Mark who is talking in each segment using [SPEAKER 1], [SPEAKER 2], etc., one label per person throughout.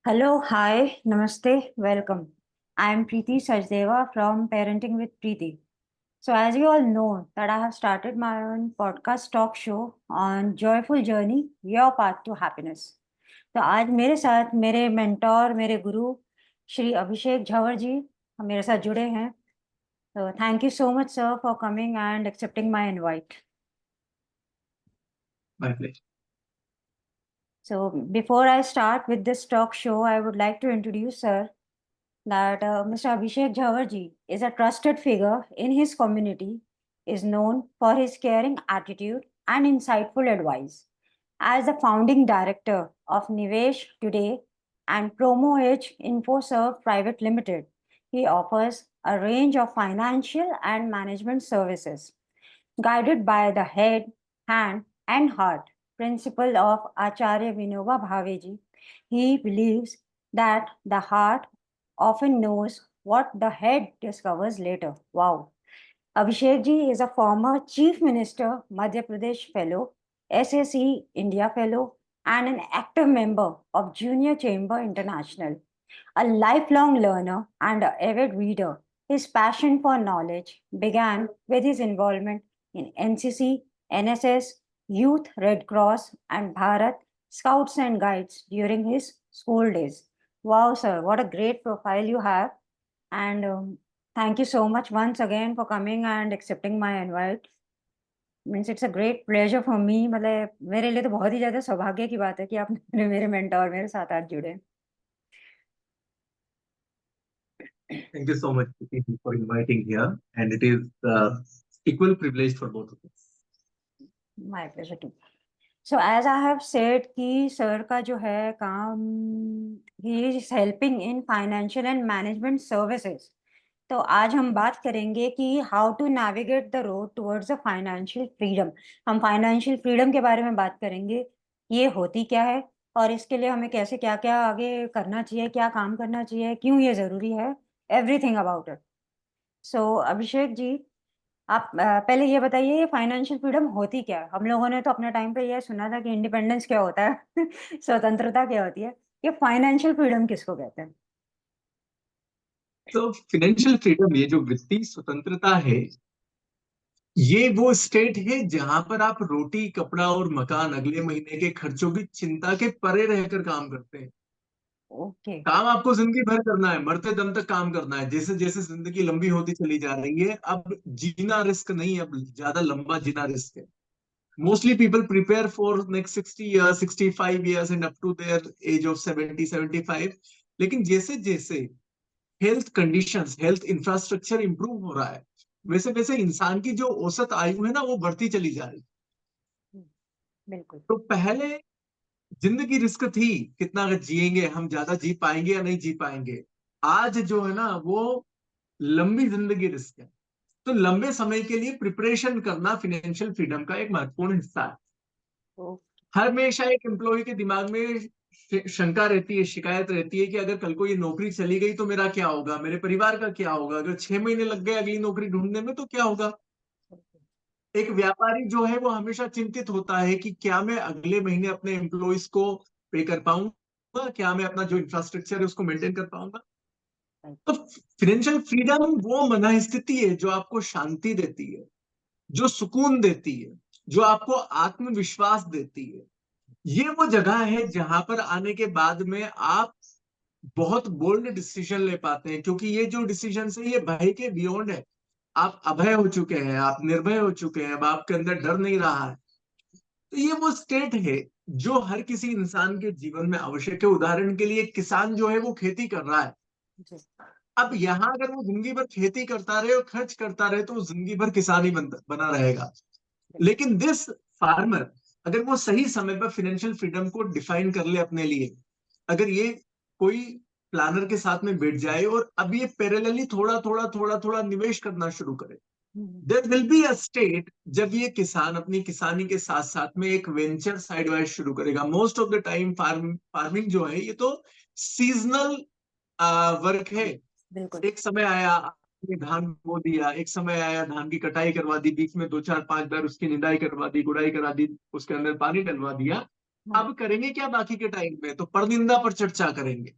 [SPEAKER 1] Hello, hi, namaste, welcome. I am Preeti Sachdeva from Parenting with Preeti. So, as you all know, that I have started my own podcast talk show on Joyful Journey, Your Path to Happiness. तो आज मेरे साथ मेरे mentor मेरे गुरु श्री अभिषेक झंवर जी मेरे साथ जुड़े हैं. तो thank you so much sir for coming and accepting my invite.
[SPEAKER 2] My pleasure.
[SPEAKER 1] So before I start with this talk show, I would like to introduce sir that Mr. Abhishek Jhawarji is a trusted figure in his community, is known for his caring attitude and insightful advice. As the founding director of Nivesh Today and Promo Edge InfoServe Private Limited, he offers a range of financial and management services guided by the head, hand, and heart principle of Acharya Vinoba Bhaveji. He believes that the heart often knows what the head discovers later. Wow. Abhishek ji is a former Chief Minister, Madhya Pradesh Fellow, SSE India Fellow, and an active member of Junior Chamber International. A lifelong learner and an avid reader, his passion for knowledge began with his involvement in NCC, NSS, Youth Red Cross, and Bharat Scouts and Guides during his school days. Wow, sir, what a great profile you have. And thank you so much once again for coming and accepting my invite. Means it's a great pleasure for me. मतलब मेरे लिए तो बहुत ही ज़्यादा सौभाग्य की बात है कि आप मेरे मेंटोर मेरे साथ आज जुड़े.
[SPEAKER 2] Thank you so much, Preeti, for inviting here, and it is equal privilege for both of us.
[SPEAKER 1] My pleasure too. So as I have said कि सर का जो है काम ही is helping in financial and management services. तो आज हम बात करेंगे कि how to navigate the road towards the financial freedom. हम फाइनेंशियल फ्रीडम के बारे में बात करेंगे. ये होती क्या है और इसके लिए हमें कैसे क्या क्या आगे करना चाहिए, क्या काम करना चाहिए, क्यों ये ज़रूरी है, एवरीथिंग अबाउट इट. सो अभिषेक जी, आप पहले ये बताइए ये फाइनेंशियल फ्रीडम होती क्या है? हम लोगों ने तो अपने टाइम पे ये सुना था कि इंडिपेंडेंस क्या होता है, स्वतंत्रता क्या होती है. ये फाइनेंशियल फ्रीडम किसको कहते हैं?
[SPEAKER 2] तो फाइनेंशियल फ्रीडम, ये जो वित्तीय स्वतंत्रता है, ये वो स्टेट है जहां पर आप रोटी, कपड़ा और मकान, अगले महीने के खर्चों की चिंता के परे रहकर काम करते हैं.
[SPEAKER 1] ओके.
[SPEAKER 2] काम आपको जिंदगी भर करना है, मरते दम तक काम करना है. जैसे जैसे जिंदगी लंबी होती चली जा रही है, अब जीना रिस्क नहीं, अब ज्यादा लंबा जीना रिस्क है. Mostly people prepare for next 60 years, 65 years and up to their age of 70, 75. लेकिन जैसे जैसे health conditions, health infrastructure improve हो रहा है, वैसे वैसे इंसान की जो औसत आयु है ना, वो बढ़ती चली जा रही है.
[SPEAKER 1] बिल्कुल.
[SPEAKER 2] तो पहले जिंदगी रिस्क थी, कितना जिएंगे हम, ज्यादा जी पाएंगे या नहीं जी पाएंगे. आज जो है ना, वो लंबी जिंदगी रिस्क है. तो लंबे समय के लिए प्रिपरेशन करना फाइनेंशियल फ्रीडम का एक महत्वपूर्ण हिस्सा है.
[SPEAKER 1] ओके.
[SPEAKER 2] हमेशा एक एम्प्लॉय के दिमाग में शंका रहती है, शिकायत रहती है कि अगर कल को ये नौकरी चली गई तो मेरा क्या होगा, मेरे परिवार का क्या होगा, अगर 6 महीने लग गए अगली नौकरी ढूंढने में तो क्या होगा. एक व्यापारी जो है वो हमेशा चिंतित होता है कि क्या मैं अगले महीने अपने एम्प्लॉयज को पे कर पाऊंगा, क्या मैं अपना जो इंफ्रास्ट्रक्चर है उसको मेंटेन कर पाऊंगा. तो फाइनेंशियल फ्रीडम वो मनःस्थिति है जो आपको शांति देती है, जो सुकून देती है, जो आपको आत्मविश्वास देती है. ये वो जगह है जहां पर आने के बाद में आप बहुत बोल्ड डिसीजन ले पाते हैं, क्योंकि ये जो डिसीजन है ये भय के बियॉन्ड है. आप अभय हो चुके हैं, आप निर्भय हो चुके हैं, अब आपके अंदर डर नहीं रहा है. तो ये वो स्टेट है जो हर किसी इंसान के जीवन में आवश्यक है. उदाहरण के लिए किसान जो है वो खेती कर रहा है.
[SPEAKER 1] जी.
[SPEAKER 2] अब यहाँ अगर वो जिंदगी भर खेती करता रहे और खर्च करता रहे तो वो जिंदगी भर किसान ही बना रहेगा. लेकिन दिस फार्मर, अगर वो सही समय पर फाइनेंशियल फ्रीडम को डिफाइन कर ले अपने लिए, अगर ये कोई प्लानर के साथ में बैठ जाए और अब ये पैरेलली थोड़ा थोड़ा थोड़ा थोड़ा निवेश करना शुरू करे, there will be a state जब ये किसान अपनी किसानी के साथ साथ में एक वेंचर साइड वाइज शुरू करेगा. Most of the time farming जो है ये तो सीजनल वर्क है.
[SPEAKER 1] बिल्कुल.
[SPEAKER 2] एक समय आया आपने धान बो दिया, एक समय आया धान की कटाई करवा दी, बीच में 2 4 5 बार उसकी निदाई करवा दी, गुड़ाई करा दी, उसके अंदर पानी डलवा दिया.
[SPEAKER 1] हाँ,
[SPEAKER 2] अब करेंगे क्या बाकी के टाइम में? तो परनिंदा पर चर्चा करेंगे,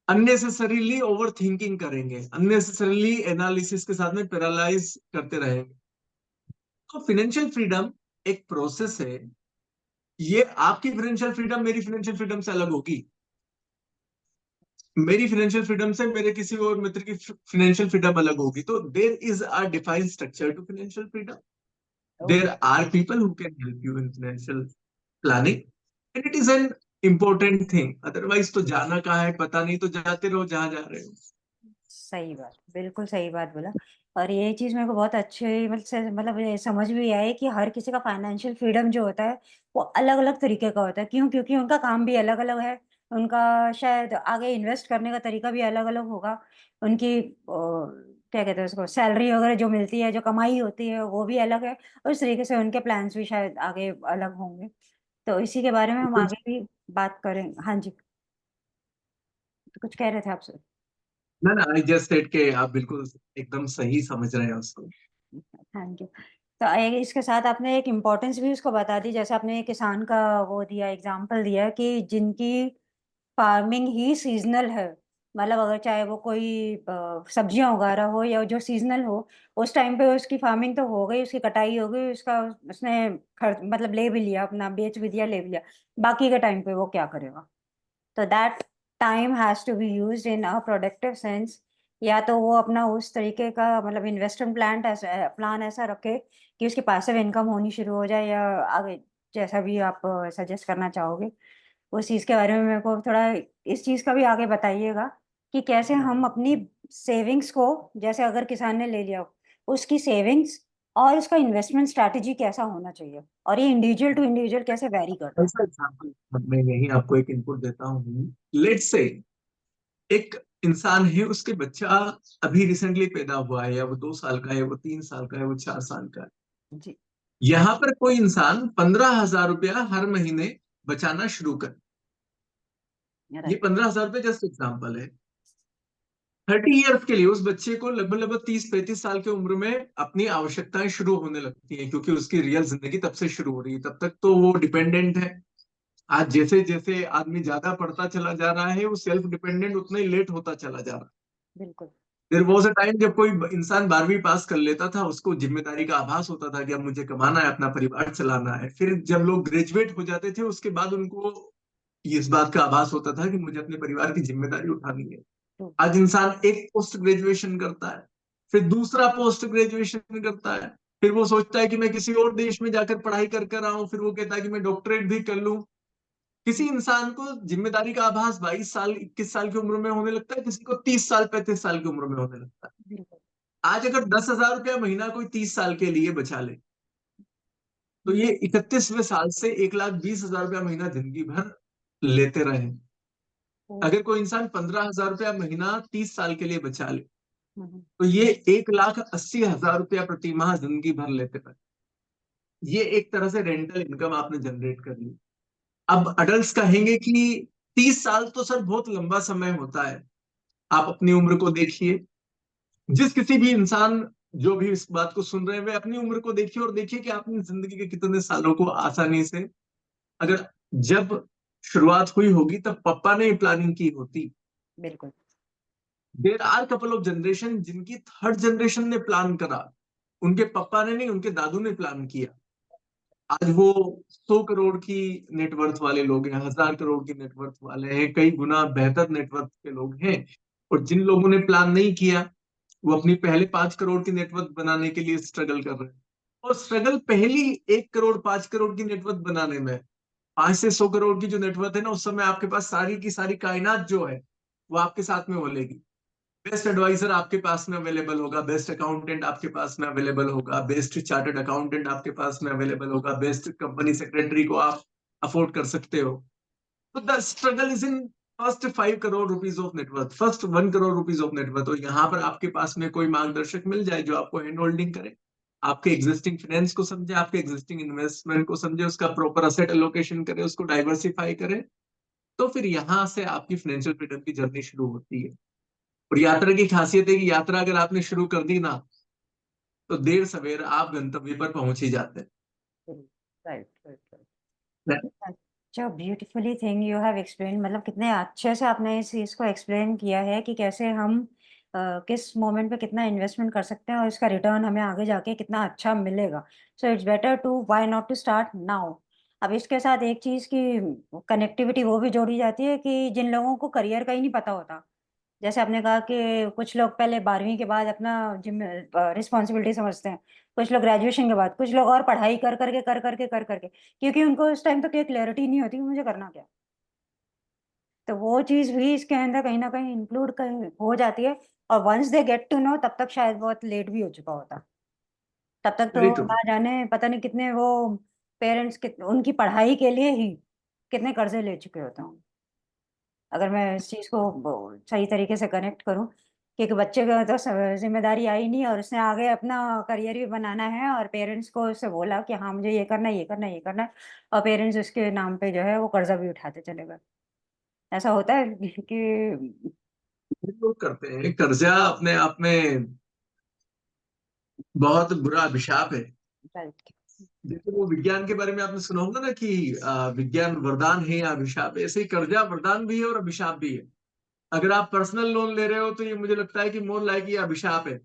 [SPEAKER 2] अननेसेसरीली ओवर थिंकिंग करेंगे, अननेसेसरीली एनालिसिस के साथ में पैरालाइज करते रहेंगे। तो फाइनेंशियल फ्रीडम एक प्रोसेस है। ये आपकी फाइनेंशियल फ्रीडम मेरी फाइनेंशियल फ्रीडम से अलग होगी। मेरी फाइनेंशियल फ्रीडम से मेरे किसी और मित्र की फाइनेंशियल फ्रीडम अलग होगी। तो there is a defined structure to financial freedom. There
[SPEAKER 1] okay.
[SPEAKER 2] Are people who can help you in financial planning, and it is an important thing. Otherwise तो जाना कहाँ है पता नहीं, तो जाते रहो जहां जा रहे हो।
[SPEAKER 1] सही बात, बिल्कुल सही बात बोला। और ये चीज़ मेरे को बहुत अच्छे मतलब ये समझ भी आई कि हर किसी का फाइनेंशियल फ्रीडम जो होता है वो अलग अलग तरीके का होता है। क्यों? क्योंकि उनका काम भी अलग अलग है। उनका शायद आगे इन्वेस्ट करने का तरीका भी अलग अलग होगा। उनकी क्या कहते हैं उसको, सैलरी वगैरह जो मिलती है, जो कमाई होती है, वो भी अलग है। और इस तरीके से उनके प्लान्स भी शायद आगे अलग होंगे। तो इसी के बारे में हम आगे भी बात करें। हाँ जी, तो कुछ कह रहे थे आपसे।
[SPEAKER 2] ना ना, आई जस्ट सेड के आप बिल्कुल एकदम सही समझ रहे हैं उसको।
[SPEAKER 1] Thank you. तो इसके साथ आपने एक इम्पोर्टेंस भी उसको बता दी, जैसे आपने किसान का वो दिया, एग्जाम्पल दिया कि जिनकी फार्मिंग ही सीजनल है। मतलब अगर चाहे वो कोई सब्जियां उगा रहा हो या जो सीजनल हो, उस टाइम पे उसकी फार्मिंग तो हो गई, उसकी कटाई हो गई, उसका उसने खर्च मतलब ले भी लिया, अपना बेच भी दिया, ले भी लिया। बाकी के टाइम पे वो क्या करेगा? तो that time has to be used in a productive sense. या तो वो अपना उस तरीके का मतलब इन्वेस्टमेंट प्लान ऐसा रखे कि उसकी पैसिव इनकम होनी शुरू हो जाए, या आगे जैसा भी आप सजेस्ट करना चाहोगे उस चीज़ के बारे में मेरे को थोड़ा इस चीज़ का भी आगे बताइएगा कि कैसे हम अपनी सेविंग्स को, जैसे अगर किसान ने ले लिया, उसकी सेविंग्स और उसका इन्वेस्टमेंट स्ट्रैटेजी कैसा होना चाहिए, और ये इंडिविजुअल टू इंडिविजुअल कैसे वैरी करता है।
[SPEAKER 2] ऐसा एग्जाम्पल मैं यही आपको एक इनपुट देता हूँ। लेट्स से एक इंसान है, उसके बच्चा अभी रिसेंटली पैदा हुआ है, या वो 2 साल का है, वो 3 साल का है, वो 4 साल का है।
[SPEAKER 1] जी।
[SPEAKER 2] यहाँ पर कोई इंसान 15,000 रुपया हर महीने बचाना शुरू कर। ये
[SPEAKER 1] राइट।
[SPEAKER 2] 15,000 रुपये जस्ट एग्जाम्पल है। 30 ईयर्स के लिए उस बच्चे को लगभग लगभग 30-35 साल की उम्र में अपनी आवश्यकताएं शुरू होने लगती हैं, क्योंकि उसकी रियल जिंदगी तब से शुरू हो रही है। तब तक तो वो डिपेंडेंट है। आज जैसे जैसे आदमी ज्यादा पढ़ता चला जा रहा है, वो सेल्फ डिपेंडेंट उतना ही लेट होता चला जा रहा है।
[SPEAKER 1] बिल्कुल।
[SPEAKER 2] देयर वाज अ टाइम जब कोई इंसान 12वीं पास कर लेता था, उसको जिम्मेदारी का आभास होता था कि अब मुझे कमाना है, अपना परिवार चलाना है। फिर जब लोग ग्रेजुएट हो जाते थे, उसके बाद उनको इस बात का आभास होता था कि मुझे अपने परिवार की जिम्मेदारी उठानी है।
[SPEAKER 1] ट्रू।
[SPEAKER 2] आज इंसान एक पोस्ट ग्रेजुएशन करता है, फिर दूसरा पोस्ट ग्रेजुएशन करता है, फिर वो सोचता है कि मैं किसी और देश में जाकर पढ़ाई कर कर आऊं, फिर वो कहता है कि मैं डॉक्टरेट भी कर लूं। किसी इंसान को जिम्मेदारी का आभास 22 साल 21 साल की उम्र में होने लगता है, किसी को 30 साल 35 साल की उम्र में होने लगता है।
[SPEAKER 1] बिल्कुल।
[SPEAKER 2] आज अगर 10,000 रुपया महीना कोई 30 साल के लिए बचा ले, तो ये 31वें साल से 1,20,000 रुपया महीना जिंदगी भर लेते रहे।
[SPEAKER 1] ओ।
[SPEAKER 2] अगर कोई इंसान 15,000 रुपया महीना 30 साल के लिए बचा ले,
[SPEAKER 1] हम्म।
[SPEAKER 2] तो ये 1,80,000 रुपया प्रति माह जिंदगी भर लेते रहे। ये एक तरह से रेंटल इनकम आपने जनरेट कर ली। अब अडल्ट कहेंगे कि 30 साल तो सर बहुत लंबा समय होता है। आप अपनी उम्र को देखिए। जिस किसी भी इंसान जो भी इस बात को सुन रहे हैं, वे अपनी उम्र को देखिए और देखिए कि आपने जिंदगी के कितने सालों को आसानी से, अगर जब शुरुआत हुई होगी तब पापा ने प्लानिंग की होती।
[SPEAKER 1] बिल्कुल।
[SPEAKER 2] There are couple of generation जिनकी थर्ड जनरेशन ने प्लान करा। उनके पापा ने नहीं, उनके दादू ने प्लान किया। आज वो 100 करोड़ की नेटवर्थ वाले लोग हैं, 1,000 करोड़ की नेटवर्थ वाले हैं, कई गुना बेहतर नेटवर्थ के लोग हैं। और जिन लोगों ने प्लान नहीं किया, वो अपनी पहले 5 करोड़ की नेटवर्थ बनाने के लिए स्ट्रगल कर रहे हैं। और स्ट्रगल पहली 1 करोड़ 5 करोड़ की नेटवर्थ बनाने में, 5 से 100 करोड़ की जो नेटवर्थ है ना, उस समय आपके पास सारी की सारी कायनात जो है वो आपके साथ में बोलेगी। बेस्ट एडवाइजर आपके पास में अवेलेबल होगा, बेस्ट अकाउंटेंट आपके पास में अवेलेबल होगा, बेस्ट चार्टर्ड अकाउंटेंट आपके पास में अवेलेबल होगा, बेस्ट कंपनी सेक्रेटरी को आप अफोर्ड कर सकते हो। तो the struggle is in first 5 crore rupees of net worth, first 1 crore rupees of net worth. और यहाँ पर आपके पास में कोई मार्गदर्शक मिल जाए जो आपको हैंड होल्डिंग करे, आपके एग्जिस्टिंग फाइनेंस को समझे, आपके एग्जिस्टिंग इन्वेस्टमेंट को समझे, उसका प्रॉपर असेट एलोकेशन करे, उसको डाइवर्सिफाई करे, तो फिर यहाँ से आपकी फाइनेंशियल फ्रीडम की जर्नी शुरू होती है। और यात्रा की खासियत है कि यात्रा अगर आपने शुरू कर दी ना, तो देर सवेर आप गंतव्य पर पहुंच ही जाते हैं।
[SPEAKER 1] Right, right, right. अच्छा, beautifully thing you have explain, मतलब कितने अच्छे से आपने इस चीज़ को एक्सप्लेन किया है कि कैसे हम किस मोमेंट पे कितना इन्वेस्टमेंट कर सकते हैं और इसका रिटर्न हमें आगे जाके कितना अच्छा मिलेगा। So it's better to why not to start now. अब इसके साथ एक चीज़ की कनेक्टिविटी वो भी जोड़ी जाती है कि जिन लोगों को करियर का ही नहीं पता होता, जैसे आपने कहा कि कुछ लोग पहले 12वीं के बाद अपना रिस्पॉन्सिबिलिटी समझते हैं, कुछ लोग ग्रेजुएशन के बाद, कुछ लोग और पढ़ाई कर करके, क्योंकि उनको उस टाइम तक ये क्लैरिटी नहीं होती कि मुझे करना क्या है। तो वो चीज़ भी इसके अंदर कहीं न कहीं इंक्लूड कहीं हो जाती है और once they get to know तब तक शायद बहुत लेट भी हो चुका होता। तब तक तो
[SPEAKER 2] वेरी ट्रू।
[SPEAKER 1] ना जाने पता नहीं कितने वो पेरेंट्स कित उनकी पढ़ाई के लिए ही कितने कर्ज़े ले चुके होते होंगे। अगर मैं इस चीज़ को सही तरीके से कनेक्ट करूँ, कि एक बच्चे को तो ज़िम्मेदारी आई नहीं और उसने आगे अपना करियर भी बनाना है और पेरेंट्स को उससे बोला कि हाँ, मुझे ये करना है, ये करना है, ये करना है और पेरेंट्स उसके नाम पे जो है वो कर्ज़ा भी उठाते चले गए। ऐसा होता है कि
[SPEAKER 2] लोग करते हैं, कर्जा अपने आप में बहुत बुरा अभिशाप है।
[SPEAKER 1] राइट।
[SPEAKER 2] जैसे वो विज्ञान के बारे में आपने सुना होगा ना कि विज्ञान वरदान है या अभिशाप है, ऐसे ही कर्जा वरदान भी है और अभिशाप भी है। अगर आप पर्सनल लोन ले रहे हो तो ये मुझे लगता है कि मोर लाइक ये अभिशाप है।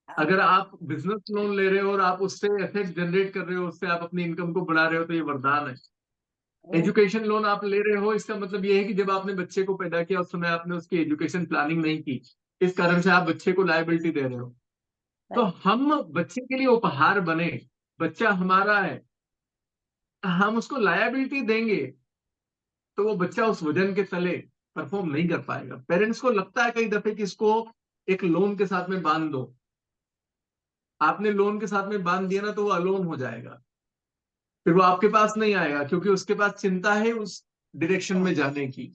[SPEAKER 2] अगर आप बिजनेस लोन ले रहे हो और आप उससे एसेट जनरेट कर रहे हो, उससे आप अपनी इनकम को बढ़ा रहे हो, तो ये वरदान है।
[SPEAKER 1] ओह!
[SPEAKER 2] एजुकेशन लोन आप ले रहे हो, इसका मतलब ये है कि जब आपने बच्चे को पैदा किया उस समय आपने उसकी एजुकेशन प्लानिंग नहीं की, इस कारण से आप बच्चे को लायबिलिटी दे रहे हो। तो
[SPEAKER 1] राइट।
[SPEAKER 2] हम बच्चे के लिए उपहार बने, बच्चा हमारा है, हम उसको लायबिलिटी देंगे तो वो बच्चा उस वजन के तले परफॉर्म नहीं कर पाएगा। पेरेंट्स को लगता है कई दफे कि इसको एक लोन के साथ में बांध दो, आपने लोन के साथ में बांध दिया ना तो वो अलोन हो जाएगा, फिर वो आपके पास नहीं आएगा क्योंकि उसके पास चिंता है उस डायरेक्शन में जाने की।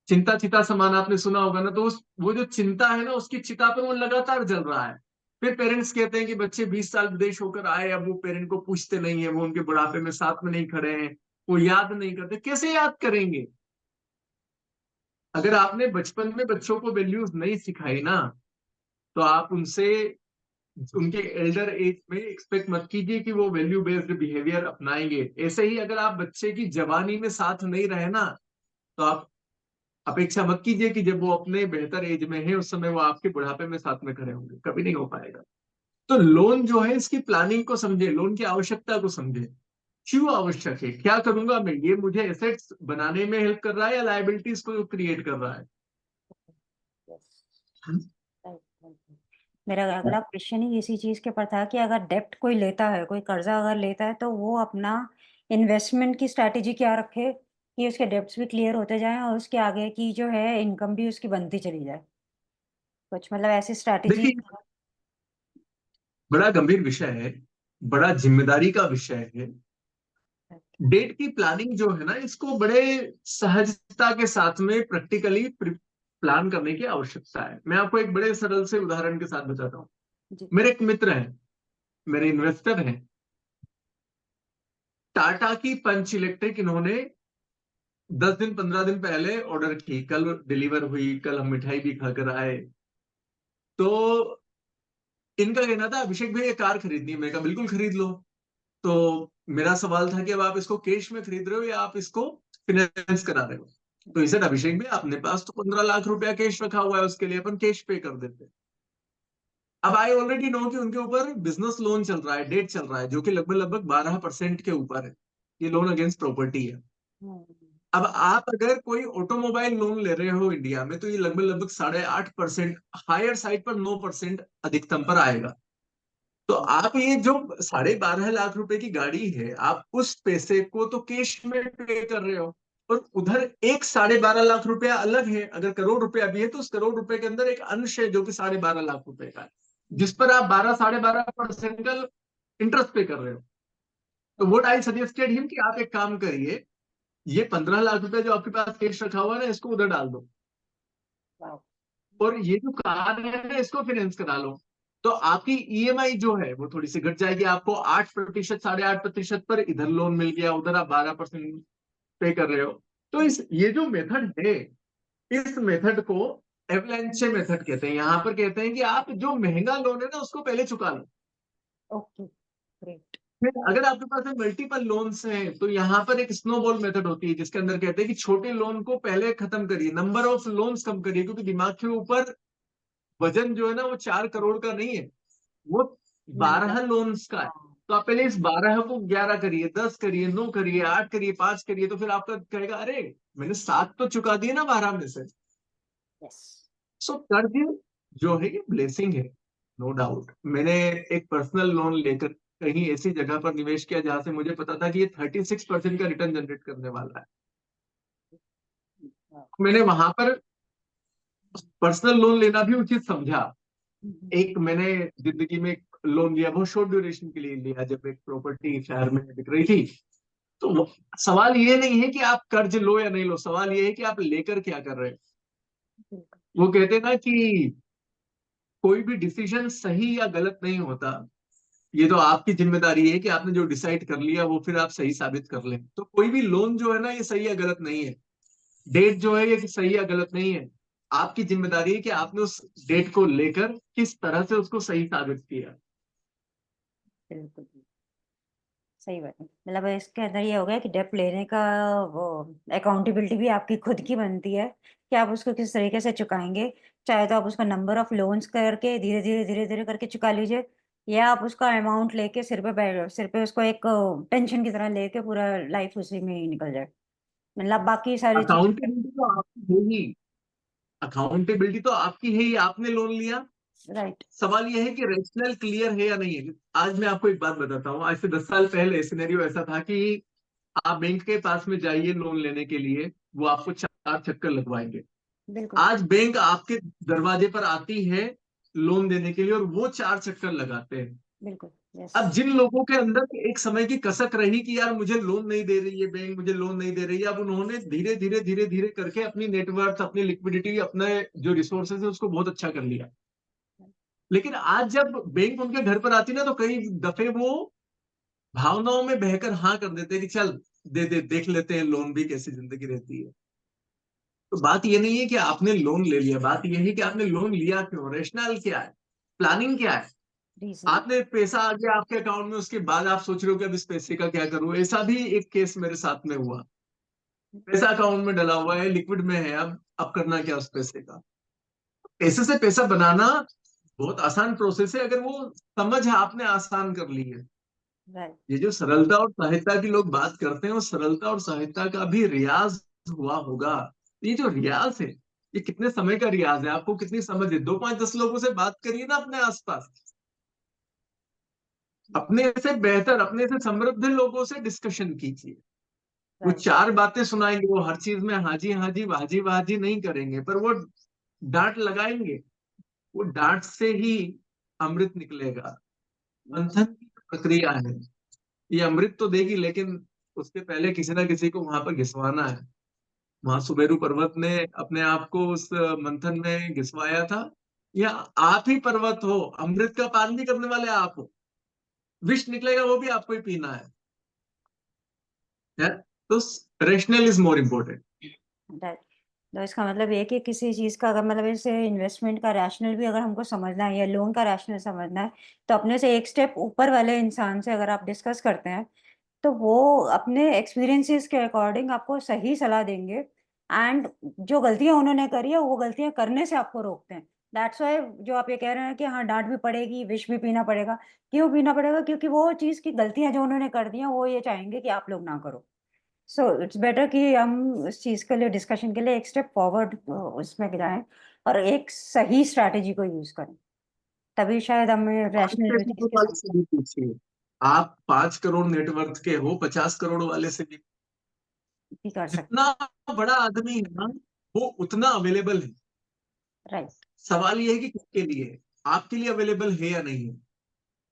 [SPEAKER 2] चिंता चिता समान आपने सुना होगा ना, तो उस वो जो चिंता है ना उसकी चिता पर वो लगातार जल रहा है। फिर पेरेंट्स कहते हैं कि बच्चे 20 साल विदेश होकर आए, अब वो पेरेंट को पूछते नहीं है, वो उनके बुढ़ापे में साथ में नहीं खड़े हैं, वो याद नहीं करते। कैसे याद करेंगे? अगर आपने बचपन में बच्चों को वैल्यूज नहीं सिखाई ना, तो आप उनसे उनके एल्डर एज में एक्सपेक्ट मत कीजिए कि वो वैल्यू बेस्ड बिहेवियर अपनाएंगे। ऐसे ही अगर आप बच्चे की जवानी में साथ नहीं रहे ना, तो आप अपेक्षा मत कीजिए कि जब वो अपने बेहतर एज में है उस समय वो आपके बुढ़ापे में साथ में खड़े होंगे, कभी नहीं हो पाएगा। तो लोन जो है इसकी प्लानिंग को समझे, लोन की आवश्यकता को समझे, क्यों आवश्यक है, क्या करूंगा मैं, ये मुझे एसेट्स बनाने में हेल्प कर रहा है या लाइबिलिटीज को क्रिएट कर रहा है।
[SPEAKER 1] यस। Right, right, right. मेरा अगला क्वेश्चन ही इसी चीज़ के ऊपर था कि अगर डेब्ट कोई लेता है, कोई कर्ज़ा अगर लेता है, तो वो अपना इन्वेस्टमेंट की स्ट्रैटेजी क्या रखे कि उसके डेब्ट्स भी क्लियर होते जाएँ और उसके आगे की जो है इनकम भी उसकी बनती चली जाए? कुछ मतलब ऐसी स्ट्रैटेजी।
[SPEAKER 2] देखिए, बड़ा गंभीर विषय है, बड़ा जिम्मेदारी का विषय है। डेट की प्लानिंग जो है ना, इसको बड़े सहजता के साथ में प्रैक्टिकली प्लान करने की आवश्यकता है। मैं आपको एक बड़े सरल से उदाहरण के साथ बताता हूँ।
[SPEAKER 1] जी।
[SPEAKER 2] मेरे एक मित्र हैं, मेरे इन्वेस्टर हैं, टाटा की पंच इलेक्ट्रिक इन्होंने 10 दिन 15 दिन पहले ऑर्डर की, कल डिलीवर हुई, कल हम मिठाई भी खाकर आए। तो इनका कहना था अभिषेक भाई ये कार खरीदनी है। मैं कहा बिल्कुल खरीद लो। तो मेरा सवाल था कि अब आप इसको कैश में खरीद रहे हो या आप इसको फाइनेंस करा रहे हो। तो इसे अभिषेक भाई अपने पास तो 15 लाख रुपया कैश रखा हुआ है, उसके लिए अपन कैश पे कर देते। अब आई ऑलरेडी नो कि उनके ऊपर बिजनेस लोन चल रहा है, डेट चल रहा है, जो कि लगभग लगभग 12% के ऊपर है। ये लोन अगेंस्ट प्रॉपर्टी है।
[SPEAKER 1] हुँ,
[SPEAKER 2] अब आप अगर कोई ऑटोमोबाइल लोन ले रहे हो इंडिया में, तो ये लगभग लगभग 8.5%, हायर साइड पर 9% अधिकतम पर आएगा। तो
[SPEAKER 1] हुँ,
[SPEAKER 2] आप ये जो 12.5 लाख रुपए की गाड़ी है, आप उस पैसे को तो कैश में पे कर रहे हो, और उधर एक 12.5 लाख रुपया अलग है। अगर करोड़ रुपया भी है तो उस करोड़ रुपए के अंदर एक अंश है जो कि 12.5 लाख रुपए का है, जिस पर आप 12 12.5% का इंटरेस्ट पे कर रहे हो। तो
[SPEAKER 1] हुँ,
[SPEAKER 2] वोट आई सजेस्टेड हिम कि आप एक काम करिए, ये 15 लाख रुपए जो आपके पास कैश रखा हुआ है ना, इसको उधर डाल दो,
[SPEAKER 1] वाओ!
[SPEAKER 2] और ये जो कार है ना इसको फाइनेंस करा लो। तो आपकी ईएमआई जो है वो थोड़ी सी घट जाएगी, आपको 8%, 8.5% पर इधर लोन मिल गया, उधर आप 12% पे कर रहे हो। तो इस ये जो मेथड है, इस मेथड को एवलांचे मेथड कहते हैं। यहां पर कहते हैं कि आप जो महंगा लोन है ना उसको पहले चुका लो।
[SPEAKER 1] Okay, great.
[SPEAKER 2] फिर अगर आपके पास मल्टीपल लोन्स हैं तो यहाँ पर एक स्नोबॉल मेथड होती है, जिसके अंदर कहते हैं कि छोटे लोन को पहले खत्म करिए, नंबर ऑफ लोन्स कम करिए, क्योंकि दिमाग के ऊपर वजन जो है ना वो 4 करोड़ का नहीं है, वो
[SPEAKER 1] नंबर।
[SPEAKER 2] 12 लोन्स का है।
[SPEAKER 1] हाँ।
[SPEAKER 2] तो आप पहले इस 12 को 11 करिए, 10 करिए, 9 करिए, 8 करिए, 5 करिए, तो फिर आपका कहेगा अरे मैंने 7 तो चुका दिए ना 12 में से।
[SPEAKER 1] यस।
[SPEAKER 2] सो कर्ज जो है ये ब्लेसिंग है, नो डाउट। मैंने एक पर्सनल लोन लेकर कहीं ऐसी जगह पर निवेश किया जहां से मुझे पता था कि ये 36% का रिटर्न जनरेट करने वाला है। मैंने वहां पर पर्सनल लोन लेना भी उचित समझा। एक मैंने जिंदगी में एक लोन लिया, बहुत शॉर्ट ड्यूरेशन के लिए लिया, जब एक प्रॉपर्टी शहर में बिक रही थी। तो सवाल ये नहीं है कि आप कर्ज लो या नहीं लो, सवाल ये है कि आप लेकर क्या कर रहे हैं। वो कहते हैं ना कि कोई भी डिसीजन सही या गलत नहीं होता, ये तो आपकी जिम्मेदारी है कि आपने जो डिसाइड कर लिया वो फिर आप सही साबित कर लें। तो कोई भी लोन जो है ना ये सही या गलत नहीं है, डेट जो है ये सही या गलत नहीं है। आपकी जिम्मेदारी है कि आपने उस डेट को लेकर किस तरह से उसको सही साबित किया।
[SPEAKER 1] बिल्कुल सही बात है। मतलब इसके अंदर ये हो गया कि डेप लेने का वो अकाउंटेबिलिटी भी आपकी खुद की बनती है कि आप उसको किस तरीके से चुकाएंगे। चाहे तो आप उसका नंबर ऑफ लोन्स करके धीरे धीरे करके चुका लीजिए, या आप उसका अमाउंट लेके सिर पे उसको एक टेंशन की तरह लेके पूरा लाइफ उसी में ही निकल जाए। मतलब बाकी सारी चीजें।
[SPEAKER 2] अकाउंटेबिलिटी तो आपकी है ही, अकाउंटेबिलिटी तो आपकी है ही, आपने लोन लिया।
[SPEAKER 1] राइट।
[SPEAKER 2] सवाल यह है कि रेशनल क्लियर है या नहीं है। आज मैं आपको एक बात बताता हूँ, आज से 10 साल पहले सिनेरियो ऐसा था कि आप बैंक के पास में जाइए लोन लेने के लिए, वो आपको 4 चक्कर लगवाएंगे।
[SPEAKER 1] बिल्कुल।
[SPEAKER 2] आज बैंक आपके दरवाजे पर आती है लोन देने के लिए और वो 4 चक्कर लगाते हैं।
[SPEAKER 1] बिल्कुल। यस।
[SPEAKER 2] अब जिन लोगों के अंदर एक समय की कसक रही कि यार मुझे लोन नहीं दे रही है बैंक, मुझे लोन नहीं दे रही है, अब उन्होंने धीरे धीरे धीरे धीरे करके अपनी नेटवर्थ, अपनी लिक्विडिटी, अपने जो रिसोर्सेज है उसको बहुत अच्छा कर लिया। लेकिन आज जब बैंक उनके घर पर आती ना तो कई दफे वो भावनाओं में बहकर हाँ कर देते हैं कि चल दे दे, देख लेते हैं लोन भी कैसी जिंदगी रहती है। तो बात ये नहीं है कि आपने लोन ले लिया, बात ये है कि आपने लोन लिया क्यों, रेशनल क्या है, प्लानिंग क्या है।
[SPEAKER 1] रीजन।
[SPEAKER 2] आपने पैसा आ गया आपके अकाउंट में, उसके बाद आप सोच रहे हो कि अब इस पैसे का क्या करूं। ऐसा भी एक केस मेरे साथ में हुआ, पैसा अकाउंट में डला हुआ है, लिक्विड में है, अब करना क्या उस पैसे का। पैसे से पैसा बनाना बहुत आसान प्रोसेस है अगर वो समझ आपने आसान कर ली है।
[SPEAKER 1] राइट।
[SPEAKER 2] ये जो सरलता और सहजता की लोग बात करते हैं, वो सरलता और सहजता का भी रियाज हुआ होगा। ये जो रियाज है, ये कितने समय का रियाज है, आपको कितनी समझ है। 2 5 10 लोगों से बात करिए ना अपने आसपास, अपने से बेहतर, अपने से समृद्ध लोगों से डिस्कशन कीजिए। वो
[SPEAKER 1] राइट।
[SPEAKER 2] 4 बातें सुनाएंगे, वो हर चीज में हाजी हाजी वाजी वाजी नहीं करेंगे, पर वो डांट लगाएंगे। वो डांट से ही अमृत निकलेगा। मंथन की प्रक्रिया है, ये अमृत तो देगी लेकिन उसके पहले किसी ना किसी को वहां पर घिसवाना है। वहां सुमेरु पर्वत ने अपने आप को उस मंथन में घिसवाया था, या आप ही पर्वत हो, अमृत का पान भी करने वाले आप हो, विष निकलेगा वो भी आपको ही पीना है? तो rational is more important.
[SPEAKER 1] Right. तो इसका मतलब ये है कि किसी चीज़ का अगर मतलब जैसे इन्वेस्टमेंट का रैशनल भी अगर हमको समझना है या लोन का रैशनल समझना है, तो अपने से एक स्टेप ऊपर वाले इंसान से अगर आप डिस्कस करते हैं, तो वो अपने एक्सपीरियंसेस के अकॉर्डिंग आपको सही सलाह देंगे। एंड जो गलतियाँ उन्होंने करी है, वो गलतियाँ करने से आपको रोकते हैं। दैट्स व्हाई जो आप ये कह रहे हैं कि हाँ, डाँट भी पड़ेगी, विष भी पीना पड़ेगा। क्यों पीना पड़ेगा? क्योंकि वो चीज़ की गलतियाँ जो उन्होंने कर दी हैं, वो ये चाहेंगे कि आप लोग ना करो। सो इट्स बेटर कि हम इस चीज़ के लिए डिस्कशन के लिए एक स्टेप फॉरवर्ड उसमें जाएँ और एक सही स्ट्रैटेजी को यूज़ करें। तभी शायद हमें
[SPEAKER 2] पांच
[SPEAKER 1] रैशनल
[SPEAKER 2] पैसे
[SPEAKER 1] चीज़ के
[SPEAKER 2] वाले
[SPEAKER 1] साथ।
[SPEAKER 2] से भी पूछिए, आप 5 करोड़ नेटवर्थ के हो, 50 करोड़ वाले से भी।
[SPEAKER 1] भी कर सकते
[SPEAKER 2] जितना बड़ा आदमी है ना वो उतना अवेलेबल है।
[SPEAKER 1] हैं। राइट।
[SPEAKER 2] सवाल ये है कि किसके लिए है, आपके लिए अवेलेबल है या नहीं है।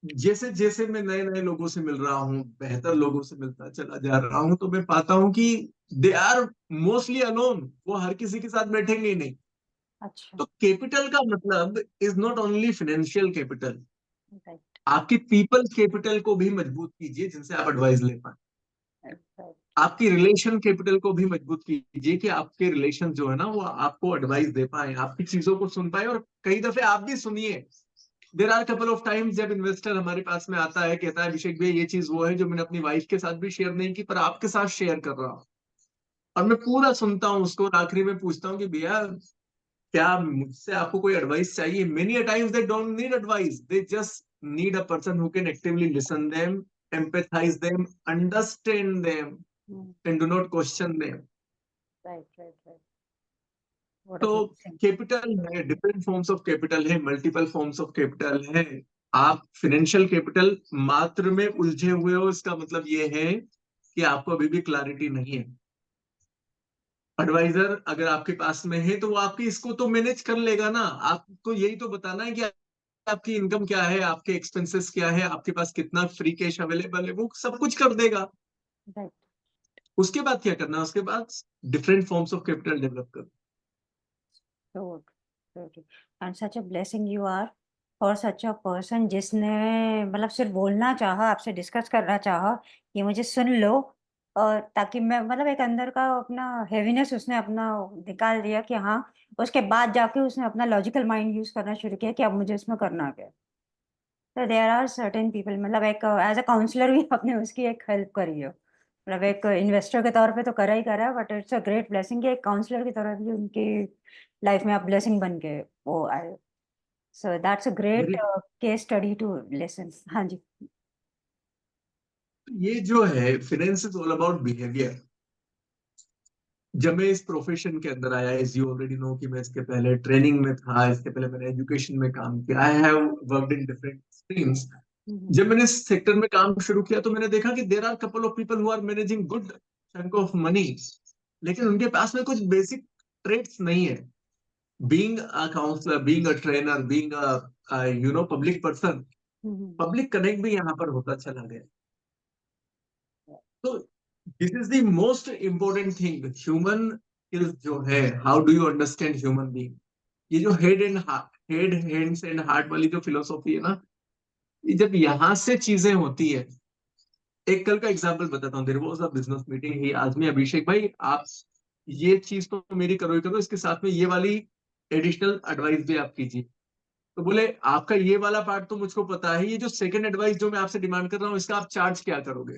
[SPEAKER 2] जैसे जैसे मैं नए नए लोगों से मिल रहा हूँ, बेहतर लोगों से मिलता चला जा रहा हूँ, तो मैं पाता हूँ कि दे आर मोस्टली अलोन, वो हर किसी के साथ बैठेंगे ही नहीं।
[SPEAKER 1] अच्छा।
[SPEAKER 2] तो कैपिटल का मतलब is not only financial capital,
[SPEAKER 1] right.
[SPEAKER 2] आपकी पीपल कैपिटल को भी मजबूत कीजिए जिनसे आप एडवाइस ले पाए।
[SPEAKER 1] राइट।
[SPEAKER 2] आपकी रिलेशन कैपिटल को भी मजबूत कीजिए कि आपके रिलेशन जो है ना वो आपको एडवाइस दे पाए, आपकी चीजों को सुन पाए, और कई दफे आप भी सुनिए। There are couple of times जब इन्वेस्टर हमारे पास में आता है, कहता है अभिषेक भाई ये चीज वो है जो मैंने अपनी वाइफ के साथ भी शेयर नहीं की पर आपके साथ शेयर कर रहा हूँ, और मैं पूरा सुनता हूँ उसको, और आखिरी में पूछता हूँ कि भैया क्या मुझसे आपको कोई एडवाइस चाहिए? Many a times they don't need advice, they just need a person who can actively listen them, empathize them, understand them, and do not question them.
[SPEAKER 1] Right right right, what a
[SPEAKER 2] तो
[SPEAKER 1] blessing.
[SPEAKER 2] Capital है, different forms of capital है, multiple forms of capital है। आप financial capital मात्र में उलझे हुए हो, इसका मतलब ये है कि आपको अभी भी क्लैरिटी नहीं है। एडवाइजर अगर आपके पास में है तो वो आपकी इसको तो मैनेज कर लेगा ना, आपको यही तो बताना है कि आपकी इनकम क्या है, आपके एक्सपेंसेस क्या है, आपके पास कितना फ्री कैश अवेलेबल है, वो सब कुछ कर देगा।
[SPEAKER 1] राइट,
[SPEAKER 2] उसके बाद क्या करना है? उसके बाद different forms of capital develop करना।
[SPEAKER 1] so good. And such a blessing you are for such a person जिसने मतलब सिर्फ बोलना चाहा, आपसे डिस्कस करना चाहा कि मुझे सुन लो, और ताकि मैं मतलब एक अंदर का अपना हेवीनेस उसने अपना निकाल दिया कि हाँ, उसके बाद जाके उसने अपना लॉजिकल माइंड यूज करना शुरू किया कि अब मुझे इसमें करना क्या है। तो देयर आर सर्टेन पीपल, मतलब एक एज अ काउंसलर भी आपने उसकी एक हेल्प करी हो, मतलब एक इन्वेस्टर के तौर पे तो करा ही करा, but it's a great blessing कि एक काउंसलर की तरह भी उनकी लाइफ में आप ब्लेसिंग बन के वो आए। सो दैट्स अ ग्रेट
[SPEAKER 2] मेरे
[SPEAKER 1] केस स्टडी टू लिसन। हाँ जी।
[SPEAKER 2] ये जो है finance is all about behaviour. जब मैं इस प्रोफेशन के अंदर आया, एज यू ऑलरेडी नो कि मैं इसके पहले ट्रेनिंग में था, इसके पहले मैंने एजुकेशन में काम किया, I have worked in different streams. जब मैंने इस सेक्टर में काम शुरू किया तो मैंने देखा कि there are couple of people who are managing good chunk of money, लेकिन उनके पास में कुछ बेसिक ट्रेड्स नहीं है। Being a counsellor, being a trainer, being a public person, public connect भी यहाँ पर होता चला गया। तो this is the most important thing, human skills जो है, how do you understand human being. ये जो हेड हैंड्स एंड हार्ट वाली जो फिलोसॉफी है ना, ये जब यहाँ से चीजें होती है। एक कल का एग्जांपल बताता हूँ, there was a business meeting, ही आज में अभिषेक भाई आप ये चीज तो मेरी करो ही करो, इसके साथ में ये वाली एडिशनल एडवाइस भी आप कीजिए। तो बोले आपका ये वाला पार्ट तो मुझको पता है, ये जो सेकंड एडवाइस जो मैं आपसे डिमांड कर रहा हूँ इसका आप चार्ज क्या करोगे?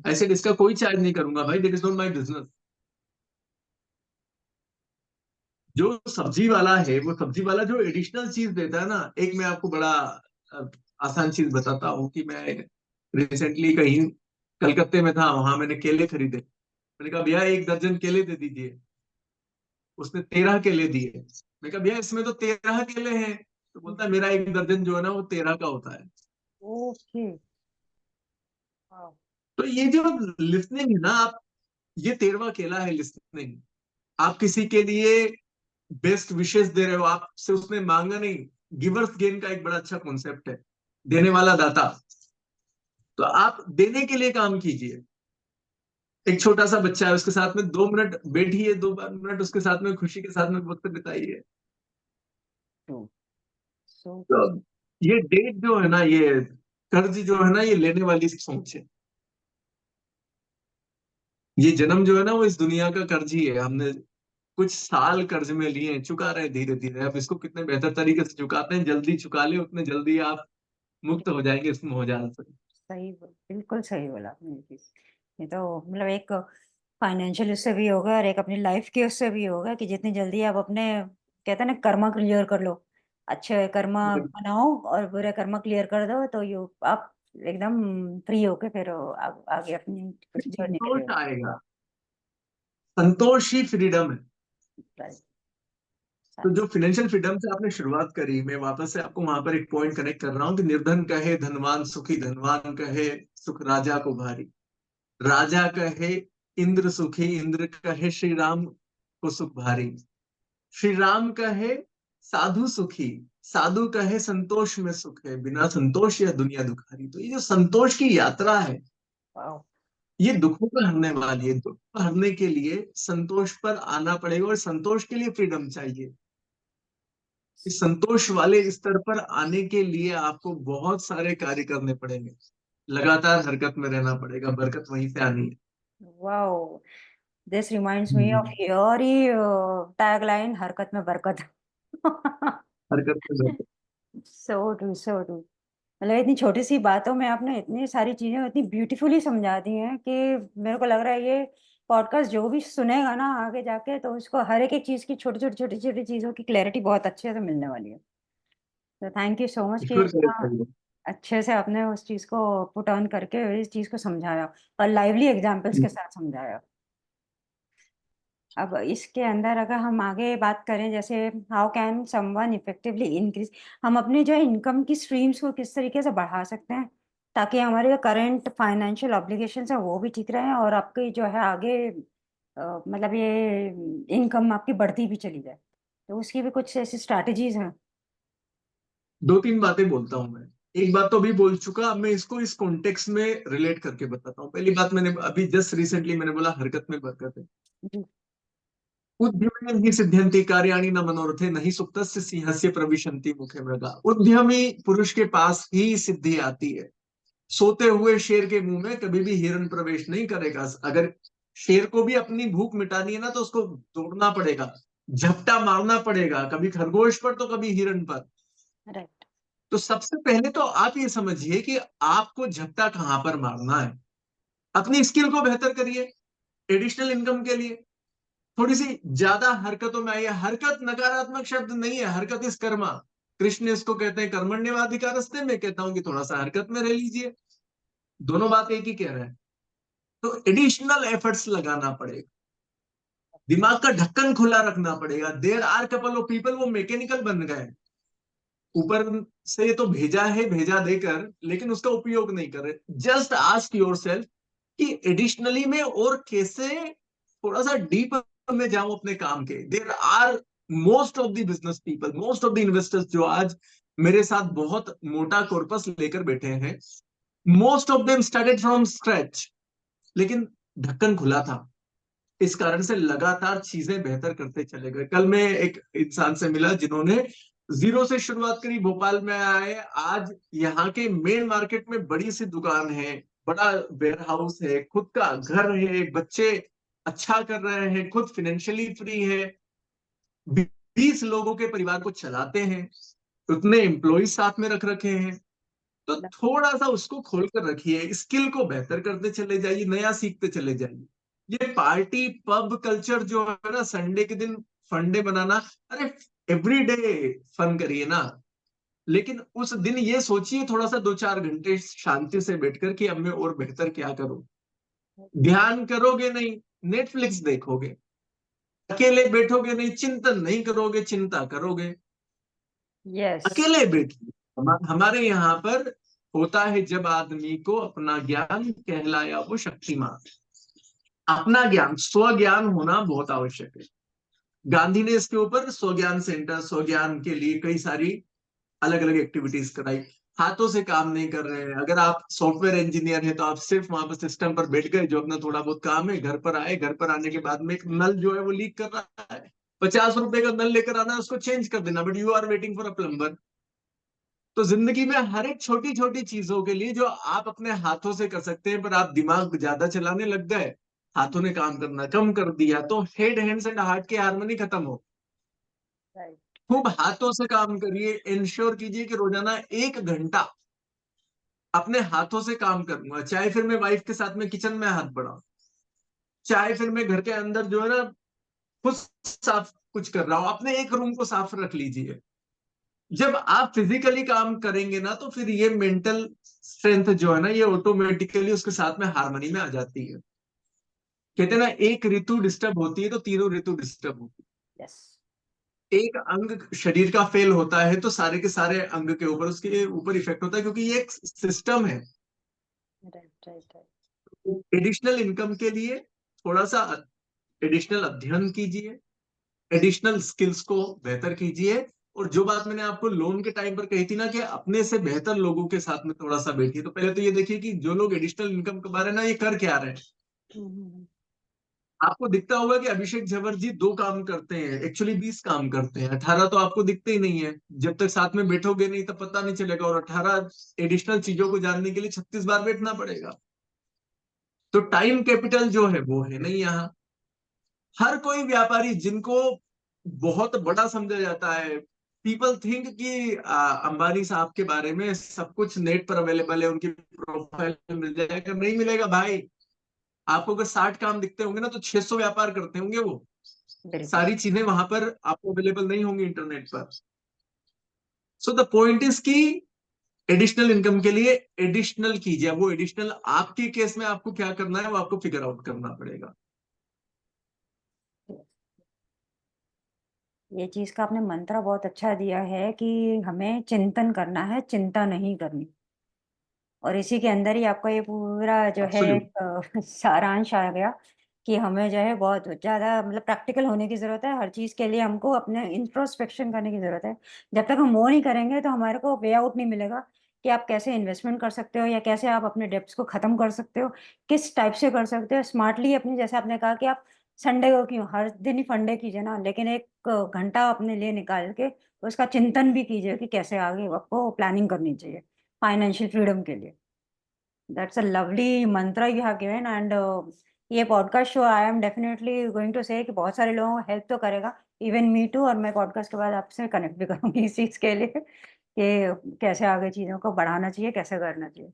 [SPEAKER 2] ऐसे इसका कोई चार्ज नहीं करूंगा भाई, that is not my business. जो सब्जी वाला है, वो सब्जी वाला जो एडिशनल चीज देता है ना, एक मैं आपको बड़ा अ, आसान चीज बताता हूँ कि मैं रिसेंटली कहीं कलकत्ते में था, वहां मैंने केले खरीदे। मैंने कहा भैया 1 दर्जन केले दे दीजिए। उसने 13 केले दिए। मैं कहा भैया इसमें तो 13 केले हैं। तो बोलता है मेरा 1 दर्जन जो है ना वो 13 का होता है।
[SPEAKER 1] ओके।
[SPEAKER 2] तो ये जो लिसनिंग है ना, आप ये 13वां केला है लिसनिंग। आप किसी के लिए बेस्ट विशेष दे रहे हो, आपसे उसने मांगा नहीं। गिवर्स गेन का एक बड़ा अच्छा कॉन्सेप्ट है, देने वाला दाता। तो आप देने के लिए काम कीजिए। एक छोटा सा बच्चा है, उसके साथ में 2 मिनट बैठिए, 2 मिनट उसके साथ में खुशी के साथ में वक्त बिताइए।
[SPEAKER 1] सो
[SPEAKER 2] तो ये डेट जो है ना, ये कर्ज जो है ना, ये लेने वाली सोच है। ये जन्म जो है ना वो इस दुनिया का कर्ज ही है। हमने कुछ साल कर्ज में लिए हैं, चुका रहे धीरे धीरे। अब इसको कितने बेहतर तरीके से चुकाते हैं, जल्दी चुका ले उतने जल्दी आप मुक्त हो जाएंगे इस मोहजाल से।
[SPEAKER 1] सही बिल्कुल सही बोला आपने ये चीज़। ये तो मतलब एक फाइनेंशियल उससे भी होगा और एक अपनी लाइफ के उससे भी होगा कि जितनी जल्दी आप अपने कहते हैं ना कर्मा क्लियर कर लो, अच्छे कर्मा बनाओ और बुरे कर्मा क्लियर कर दो, तो यू आप एकदम फ्री होके फिर आगे अपनी जर्नी के
[SPEAKER 2] संतोष
[SPEAKER 1] लिए।
[SPEAKER 2] आएगा, संतोष ही फ्रीडम है।
[SPEAKER 1] राइट।
[SPEAKER 2] तो जो फाइनेंशियल फ्रीडम से आपने शुरुआत करी, मैं वापस से आपको वहां पर एक पॉइंट कनेक्ट कर रहा हूँ कि निर्धन कहे धनवान सुखी, धनवान कहे सुख राजा को भारी, राजा कहे इंद्र सुखी, इंद्र कहे श्री राम को सुख भारी, श्री राम कहे साधु सुखी, साधु कहे संतोष में सुख है, बिना संतोष यह दुनिया दुखारी। तो ये जो संतोष की यात्रा है,
[SPEAKER 1] वाओ।
[SPEAKER 2] ये दुखों को हरने वाली है। दुख को हरने के लिए संतोष पर आना पड़ेगा, और संतोष के लिए फ्रीडम चाहिए। इस संतोष वाले स्तर पर आने के लिए आपको बहुत सारे कार्य करने पड़ेंगे, लगातार हरकत में रहना पड़ेगा, बरकत वहीं से आनी है।
[SPEAKER 1] Wow, this reminds me of
[SPEAKER 2] hmm,
[SPEAKER 1] your he tagline, हरकत में बरकत।
[SPEAKER 2] हरकत में बरकत।
[SPEAKER 1] So true, so true. मतलब इतनी छोटी सी बातों में आपने इतनी सारी चीजें इतनी ब्यूटीफुली समझा दी हैं कि मेरे को लग रहा है ये पॉडकास्ट जो भी सुनेगा ना आगे जाके, तो उसको हर एक एक चीज की छोटी छोटी छोटी छोटी चीजों की क्लैरिटी बहुत अच्छे से मिलने वाली है। तो थैंक यू सो मच कि
[SPEAKER 2] ईश्वर करे
[SPEAKER 1] इतना
[SPEAKER 2] सही हो।
[SPEAKER 1] अच्छे से आपने उस चीज को पुट ऑन करके इस चीज को समझाया और लाइवली एग्जांपल्स के साथ समझाया। अब इसके अंदर अगर हम आगे बात करें, जैसे how can someone effectively increase, हम अपने जो इनकम की स्ट्रीम्स को किस तरीके से बढ़ा सकते हैं ताकि हमारे जो करंट फाइनेंशियल ऑब्लिगेशंस है वो भी ठीक रहे और आपकी जो है आगे मतलब ये इनकम आपकी बढ़ती भी चली जाए, तो उसकी भी कुछ ऐसी स्ट्रैटेजीज हैं।
[SPEAKER 2] दो तीन बातें बोलता हूं मैं। एक बात तो अभी बोल चुका, अब मैं इसको इस कॉन्टेक्स्ट में रिलेट करके बताता हूँ। पहली बात मैंने अभी जस्ट रिसेंटली मैंने बोला हरकत में बरकत है।
[SPEAKER 1] जी।
[SPEAKER 2] उद्यमे हि सिद्ध्यन्ति कार्याणि न मनोरथे नहीं सुप्तस्य सिंहस्य प्रविशन्ति मुखे मृगा। उद्यमी पुरुष के पास ही सिद्धि आती है। सोते हुए शेर के मुंह में कभी भी हिरण प्रवेश नहीं करेगा। अगर शेर को भी अपनी भूख मिटानी है ना तो उसको दौड़ना पड़ेगा, झपटा मारना पड़ेगा, कभी खरगोश पर तो कभी हिरण पर।
[SPEAKER 1] राइट।
[SPEAKER 2] तो सबसे पहले तो आप ये समझिए कि आपको झपटा कहां पर मारना है। अपनी स्किल को बेहतर करिए एडिशनल इनकम के लिए। थोड़ी सी ज्यादा हरकतों में आइए। हरकत नकारात्मक शब्द नहीं है, हरकत इस कर्मा। कृष्ण इसको कहते हैं कर्मण्यवाधिकारस्ते, मैं कहता हूं कि थोड़ा सा हरकत में रह लीजिए। दोनों बात एक ही कह रहे हैं। तो एडिशनल एफर्ट्स लगाना पड़ेगा, दिमाग का ढक्कन खुला रखना पड़ेगा। There are couple of people वो मैकेनिकल बन गए, ऊपर से तो भेजा है भेजा देकर, लेकिन उसका उपयोग नहीं कर रहे। जस्ट आस्क योर सेल्फ कि एडिशनली में और कैसे थोड़ा सा डीप में जाऊं अपने काम के। There are most of the business people, most of the investors जो आज मेरे साथ बहुत मोटा कॉर्पस लेकर बैठे हैं, most of them started from scratch, लेकिन ढक्कन खुला था। इस कारण से लगातार चीजें बेहतर करते चले गए। कल मैं एक इंसान से मिला जिन्होंने जीरो से शुरुआत करी, भोपाल में आए, आज यहाँ के मेन मार्केट में बड़ी सी दुकान है, बड़ा वेयर हाउस है, खुद का घर है, बच्चे अच्छा कर रहे हैं, खुद फाइनेंशियली फ्री है, 20 लोगों के परिवार को चलाते हैं, उतने एम्प्लॉय साथ में रख रखे हैं। तो थोड़ा सा उसको खोल कर रखिए, स्किल को बेहतर करते चले जाइए, नया सीखते चले जाइए। ये पार्टी पब कल्चर जो है ना, संडे के दिन फंडे बनाना, अरे एवरीडे फन करिए ना। लेकिन उस दिन ये सोचिए थोड़ा सा 2-4 घंटे शांति से बैठकर कि अब मैं और बेहतर क्या करूं। ध्यान करोगे नहीं, नेटफ्लिक्स देखोगे। अकेले बैठोगे नहीं, चिंतन नहीं करोगे, चिंता करोगे।
[SPEAKER 1] यस।
[SPEAKER 2] अकेले बैठिए। हमारे यहाँ पर होता है जब आदमी को अपना ज्ञान कहलाया वो शक्तिमान। अपना ज्ञान स्व ज्ञान होना बहुत आवश्यक है। गांधी ने इसके ऊपर स्वज्ञान सेंटर, स्वज्ञान के लिए कई सारी अलग अलग एक्टिविटीज कराई। हाथों से काम नहीं कर रहे हैं, अगर आप सॉफ्टवेयर इंजीनियर हैं तो आप सिर्फ वहां पर सिस्टम पर बैठ गए, जो अपना थोड़ा बहुत काम है, घर पर आए, घर पर आने के बाद में एक नल जो है वो लीक कर रहा है, 50 रुपए का नल लेकर आना है, उसको चेंज कर देना, but you are waiting for a plumber. तो जिंदगी में हर एक छोटी छोटी चीजों के लिए जो आप अपने हाथों से कर सकते हैं, पर आप दिमाग ज्यादा चलाने लग गए, हाथों ने काम करना कम कर दिया, तो हेड हैंड्स एंड हार्ट की हारमोनी खत्म हो।
[SPEAKER 1] राइट।
[SPEAKER 2] खूब हाथों से काम करिए, इंश्योर कीजिए कि रोजाना 1 घंटा अपने हाथों से काम करूंगा। चाहे फिर मैं वाइफ के साथ में किचन में हाथ बढ़ाऊं, चाहे फिर मैं घर के अंदर जो है ना खुद साफ कुछ कर रहा हूं, अपने एक रूम को साफ रख लीजिए। जब आप फिजिकली काम करेंगे ना तो फिर ये मेंटल स्ट्रेंथ जो है ना ये ऑटोमेटिकली उसके साथ में हार्मनी में आ जाती है। कहते हैं ना, एक ऋतु डिस्टर्ब होती है तो तीनों ऋतु डिस्टर्ब होती
[SPEAKER 1] यस।
[SPEAKER 2] है। एक अंग शरीर का फेल होता है तो सारे के सारे अंग के ऊपर उसके ऊपर इफेक्ट होता है, क्योंकि ये एक सिस्टम है।
[SPEAKER 1] Right, right, right.
[SPEAKER 2] Additional income के लिए थोड़ा सा एडिशनल अध्ययन कीजिए, एडिशनल स्किल्स को बेहतर कीजिए। और जो बात मैंने आपको लोन के टाइम पर कही थी ना कि अपने से बेहतर लोगों के साथ में थोड़ा सा बैठिए, तो पहले तो ये देखिए कि जो लोग एडिशनल इनकम कमा रहे हैं ना ये कर क्या रहे हैं। आपको दिखता होगा कि अभिषेक झवर जी 2 काम करते हैं, एक्चुअली 20 काम करते हैं, 18 तो आपको दिखते ही नहीं है। जब तक साथ में बैठोगे नहीं तब पता नहीं चलेगा, और 18 एडिशनल चीजों को जानने के लिए 36 बार बैठना पड़ेगा। तो टाइम कैपिटल जो है वो है नहीं यहाँ। हर कोई व्यापारी जिनको बहुत बड़ा समझा जाता है, पीपल थिंक कि अंबानी साहब के बारे में सब कुछ नेट पर अवेलेबल है, उनकी प्रोफाइल मिल जाएगा। नहीं मिलेगा भाई। आपको अगर 60 काम दिखते होंगे ना तो 600 व्यापार करते होंगे वो।
[SPEAKER 1] बिल्कुल।
[SPEAKER 2] सारी चीजें वहां पर आपको अवेलेबल नहीं होंगी इंटरनेट पर। सो द पॉइंट इज कि एडिशनल इनकम के लिए एडिशनल कीजिए। अब वो एडिशनल आपके केस में आपको क्या करना है वो आपको फिगर आउट करना पड़ेगा।
[SPEAKER 1] ये चीज का आपने मंत्र बहुत अच्छा दिया है कि हमें चिंतन करना है, चिंता नहीं करनी। और इसी के अंदर ही आपका ये पूरा जो है
[SPEAKER 2] एब्सोल्यूट।
[SPEAKER 1] सारांश आ गया कि हमें जो है बहुत ज़्यादा मतलब प्रैक्टिकल होने की ज़रूरत है। हर चीज़ के लिए हमको अपने इंट्रोस्पेक्शन करने की ज़रूरत है। जब तक हम वो नहीं करेंगे तो हमारे को वे आउट नहीं मिलेगा कि आप कैसे इन्वेस्टमेंट कर सकते हो या कैसे आप अपने डेब्ट्स को ख़त्म कर सकते हो, किस टाइप से कर सकते हो स्मार्टली अपनी। जैसे आपने कहा कि आप संडे को क्यों, हर दिन ही फंडे कीजिए ना, लेकिन एक घंटा अपने लिए निकाल के उसका चिंतन भी कीजिए कि कैसे आगे आपको प्लानिंग करनी चाहिए फाइनेंशियल फ्रीडम के लिए। That's a lovely mantra you have given and ये podcast show I am definitely going to say कि बहुत सारे लोगों को हेल्प तो करेगा, इवन मी टू। और मैं पॉडकास्ट के बाद आपसे कनेक्ट भी करूंगी इस चीज़ के लिए कि कैसे आगे चीज़ों को बढ़ाना चाहिए, कैसे करना चाहिए।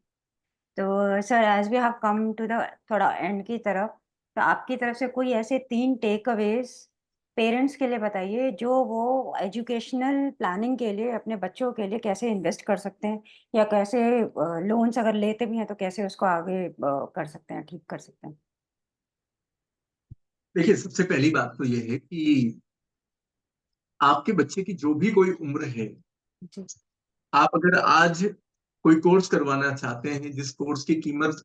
[SPEAKER 1] तो sir as we have come to the थोड़ा एंड की तरफ, तो आपकी तरफ से कोई ऐसे 3 टेक अवेज पेरेंट्स के लिए बताइए जो वो एजुकेशनल प्लानिंग के लिए अपने बच्चों के लिए कैसे इन्वेस्ट कर सकते हैं या कैसे लोन्स अगर लेते भी हैं तो कैसे उसको आगे कर सकते हैं, ठीक कर सकते हैं।
[SPEAKER 2] देखिए, सबसे पहली बात तो ये है कि आपके बच्चे की जो भी कोई उम्र है,
[SPEAKER 1] जी।
[SPEAKER 2] आप अगर आज कोई कोर्स करवाना चाहते हैं जिस कोर्स की कीमत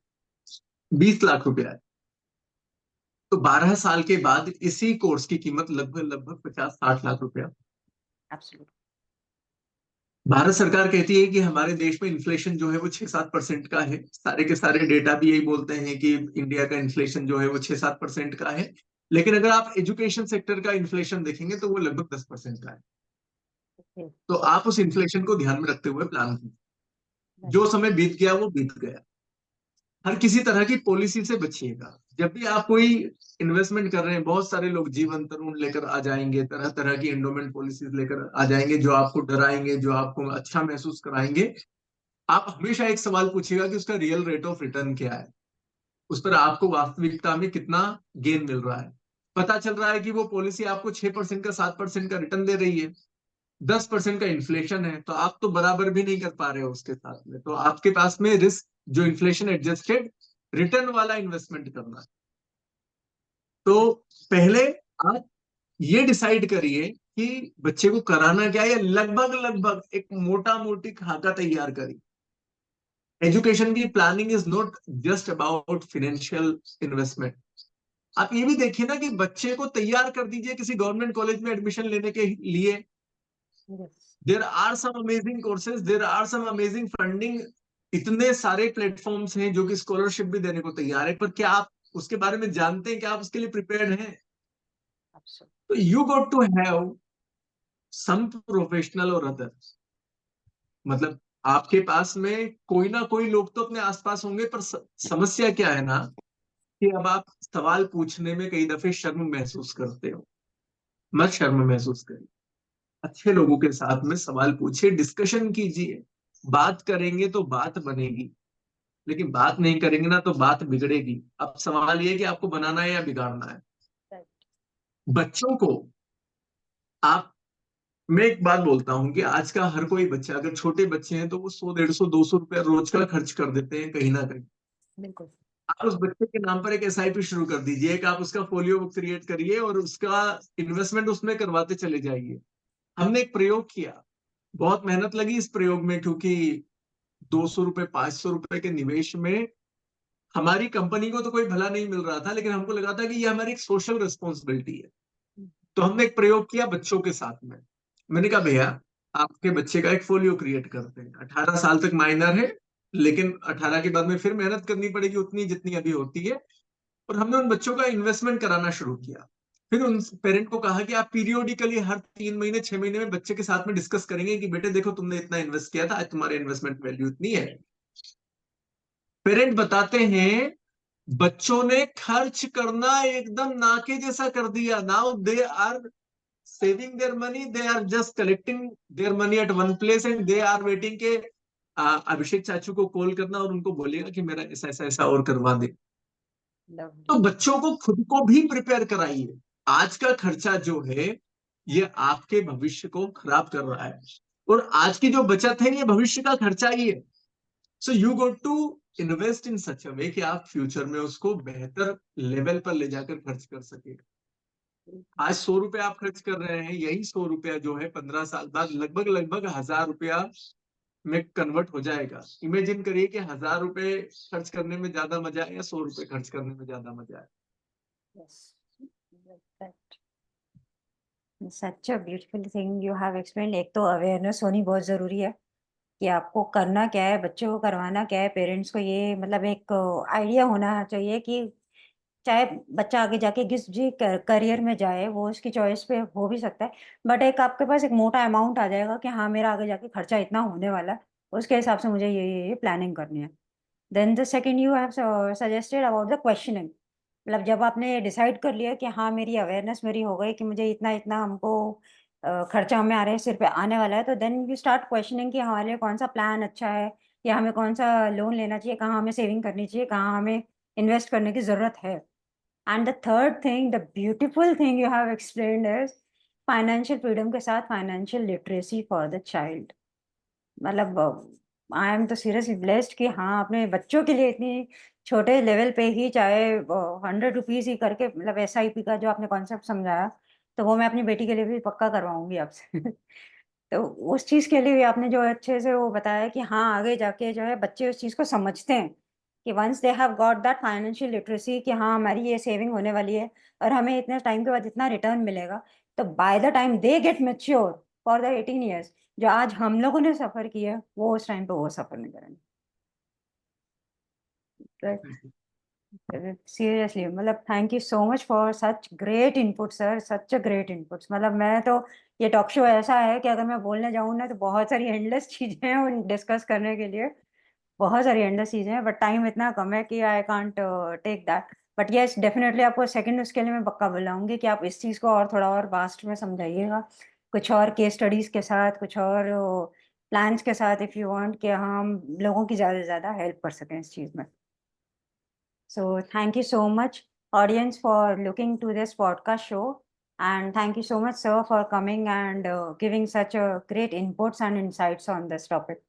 [SPEAKER 2] 20 लाख रुपया है, तो 12 साल के बाद इसी कोर्स की कीमत लगभग लगभग 50-60 लाख रुपया।
[SPEAKER 1] एब्सोल्युटली।
[SPEAKER 2] भारत सरकार कहती है कि हमारे देश में इन्फ्लेशन जो है वो 6-7% का है। सारे के सारे डेटा भी यही बोलते हैं कि इंडिया का इन्फ्लेशन जो है वो 6-7% का है। लेकिन अगर आप एजुकेशन सेक्टर का इन्फ्लेशन देखेंगे तो वो लगभग 10% का है।
[SPEAKER 1] ओके।
[SPEAKER 2] तो आप उस इन्फ्लेशन को ध्यान में रखते हुए प्लान कीजिए।
[SPEAKER 1] राइट।
[SPEAKER 2] जो समय बीत गया वो बीत गया। हर किसी तरह की पॉलिसी से बचिएगा। जब भी आप कोई इन्वेस्टमेंट कर रहे हैं, बहुत सारे लोग जीवन तरुण लेकर आ जाएंगे, तरह तरह की एंडोमेंट पॉलिसीज लेकर आ जाएंगे जो आपको डराएंगे, जो आपको अच्छा महसूस कराएंगे। आप हमेशा एक सवाल पूछिएगा कि उसका रियल रेट ऑफ रिटर्न क्या है, उस पर आपको वास्तविकता में कितना गेन मिल रहा है। पता चल रहा है कि वो पॉलिसी आपको 6% का 7% का रिटर्न दे रही है, 10% का इन्फ्लेशन है, तो आप तो बराबर भी नहीं कर पा रहे हो उसके साथ में। तो आपके पास में रिस्क जो इन्फ्लेशन एडजस्टेड रिटर्न वाला इन्वेस्टमेंट करना है। तो पहले आप ये डिसाइड करिए कि बच्चे को कराना क्या है, या लगभग लगभग एक मोटा मोटी खाका तैयार करिए। एजुकेशन की planning is not just about financial investment. आप ये भी देखिए ना कि बच्चे को तैयार कर दीजिए किसी गवर्नमेंट कॉलेज में एडमिशन लेने के लिए।
[SPEAKER 1] Yes.
[SPEAKER 2] There are some amazing courses, there are some amazing funding. इतने सारे प्लेटफॉर्म्स हैं जो कि स्कॉलरशिप भी देने को तैयार है, पर क्या आप उसके बारे में जानते हैं? क्या आप उसके लिए प्रिपेयर्ड हैं?
[SPEAKER 1] एब्सोल्युटली।
[SPEAKER 2] तो you got to have some professional और अदर। मतलब आपके पास में कोई ना कोई लोग तो अपने आसपास होंगे, पर समस्या क्या है ना कि अब आप सवाल पूछने में कई दफे शर्म महसूस करते हो। मत शर्म महसूस करिए। अच्छे लोगों के साथ में सवाल पूछिए, डिस्कशन कीजिए। बात करेंगे तो बात बनेगी, लेकिन बात नहीं करेंगे ना तो बात बिगड़ेगी। अब सवाल ये है कि आपको बनाना है या बिगाड़ना है।
[SPEAKER 1] राइट।
[SPEAKER 2] बच्चों को आप, मैं एक बात बोलता हूं कि आज का हर कोई बच्चा, अगर छोटे बच्चे हैं तो वो 100, 150, 200 रुपया रोज का खर्च कर देते हैं कहीं ना कहीं।
[SPEAKER 1] बिल्कुल।
[SPEAKER 2] आप उस बच्चे के नाम पर एक एसआईपी शुरू कर दीजिए, एक आप उसका फोलियो बुक क्रिएट करिए और उसका इन्वेस्टमेंट उसमें करवाते चले जाइए। हमने एक प्रयोग किया, बहुत मेहनत लगी इस प्रयोग में, क्योंकि 200 रुपए 500 रुपए के निवेश में हमारी कंपनी को तो कोई भला नहीं मिल रहा था, लेकिन हमको लगा था कि ये हमारी एक सोशल रिस्पॉन्सिबिलिटी है। तो हमने एक प्रयोग किया बच्चों के साथ में। मैंने कहा भैया, आपके बच्चे का एक फोलियो क्रिएट करते हैं। 18 साल तक माइनर है, लेकिन 18 के बाद में फिर मेहनत करनी पड़ेगी उतनी जितनी अभी होती है। और हमने उन बच्चों का इन्वेस्टमेंट कराना शुरू किया। फिर उन पेरेंट को कहा कि आप पीरियोडिकली हर 3 महीने 6 महीने में बच्चे के साथ में डिस्कस करेंगे कि बेटे देखो, तुमने इतना इन्वेस्ट किया था, आज तुम्हारे इन्वेस्टमेंट वैल्यू इतनी है। पेरेंट बताते हैं बच्चों ने खर्च करना एकदम नाके जैसा कर दिया। Now they are saving their money, they are just collecting their money at one place and they are waiting के अभिषेक चाचू को कॉल करना और उनको बोलेगा कि मेरा ऐसा ऐसा ऐसा और करवा दे। तो बच्चों को खुद को भी प्रिपेयर कराइए। आज का खर्चा जो है ये आपके भविष्य को खराब कर रहा है और आज की जो बचत है ये भविष्य का खर्चा ही है। So you got to invest in such a way कि आप फ्यूचर में उसको बेहतर लेवल पर ले जाकर खर्च कर सके। आज 100 रुपया आप खर्च कर रहे हैं, यही 100 रुपया जो है 15 साल बाद लगभग लगभग 1000 रुपया में कन्वर्ट हो जाएगा। इमेजिन करिए कि 1000 रुपए खर्च करने में ज्यादा मजा है या 100 रुपए खर्च करने में ज्यादा मजा है।
[SPEAKER 1] Yes, that such a beautiful thing you have explained. एक तो अवेयरनेस होनी बहुत ज़रूरी है कि आपको करना क्या है, बच्चों को करवाना क्या है। पेरेंट्स को ये मतलब एक आइडिया होना चाहिए कि चाहे बच्चा आगे जाके किस जी करियर में जाए, वो उसकी चॉइस पे हो भी सकता है। बट एक आपके पास एक मोटा अमाउंट आ जाएगा कि हाँ, मेरा आगे जाके खर्चा इतना होने वाला है, उसके हिसाब से मुझे ये प्लानिंग करनी है। Then the second you have suggested about the questioning. मतलब जब आपने डिसाइड कर लिया कि हाँ, मेरी अवेयरनेस मेरी हो गई कि मुझे इतना-इतना हमको खर्चा हमें आ रहे सिर पे आने वाला है, तो देन यू स्टार्ट क्वेश्चनिंग कि हमारे लिए कौन-सा प्लान अच्छा है या हमें कौन-सा लोन लेना चाहिए, कहाँ हमें सेविंग करनी चाहिए, कहाँ हमें इन्वेस्ट करने की ज़रूरत है। And the third thing, the beautiful thing you have explained is financial freedom के साथ financial literacy for the child. मतलब आई एम तो सीरियसली ब्लेस्ड कि हाँ, अपने बच्चों के लिए इतनी छोटे लेवल पे ही चाहे 100 रुपीज़ ही करके मतलब एसआईपी का जो आपने कॉन्सेप्ट समझाया, तो वो मैं अपनी बेटी के लिए भी पक्का करवाऊँगी आपसे। तो उस चीज़ के लिए भी आपने जो अच्छे से वो बताया कि हाँ, आगे जाके जो है बच्चे उस चीज़ को समझते हैं कि once they have got that financial literacy कि हाँ, हमारी ये सेविंग होने वाली है और हमें इतने टाइम के बाद इतना रिटर्न मिलेगा। तो by the time they get mature for the 18 years, जो आज हम लोगों ने सफ़र किया, वो उस टाइम पे वो सफ़र नहीं करेंगे। सीरियसली मतलब thank you so much for such great input sir, such a great inputs. मतलब मैं तो ये टॉक शो ऐसा है कि अगर मैं बोलने जाऊँ ना तो बहुत सारी एंडलेस चीज़ें हैं उन डिस्कस करने के लिए, बहुत सारी एंडलेस चीज़ें हैं, बट टाइम इतना कम है कि I can't take that. But yes, definitely आपको सेकंड उसके लिए मैं पक्का बुलाऊँगी कि आप इस चीज़ को और थोड़ा और वास्ट में समझाइएगा। कुछ और केस स्टडीज़ के साथ, कुछ और प्लान्स के साथ इफ यू वांट कि हम लोगों की ज़्यादा से ज़्यादा हेल्प कर सकें इस चीज़ में। So thank you so much, audience, for looking to this podcast show. And thank you so much, sir, for coming and giving such a great inputs and insights on this topic.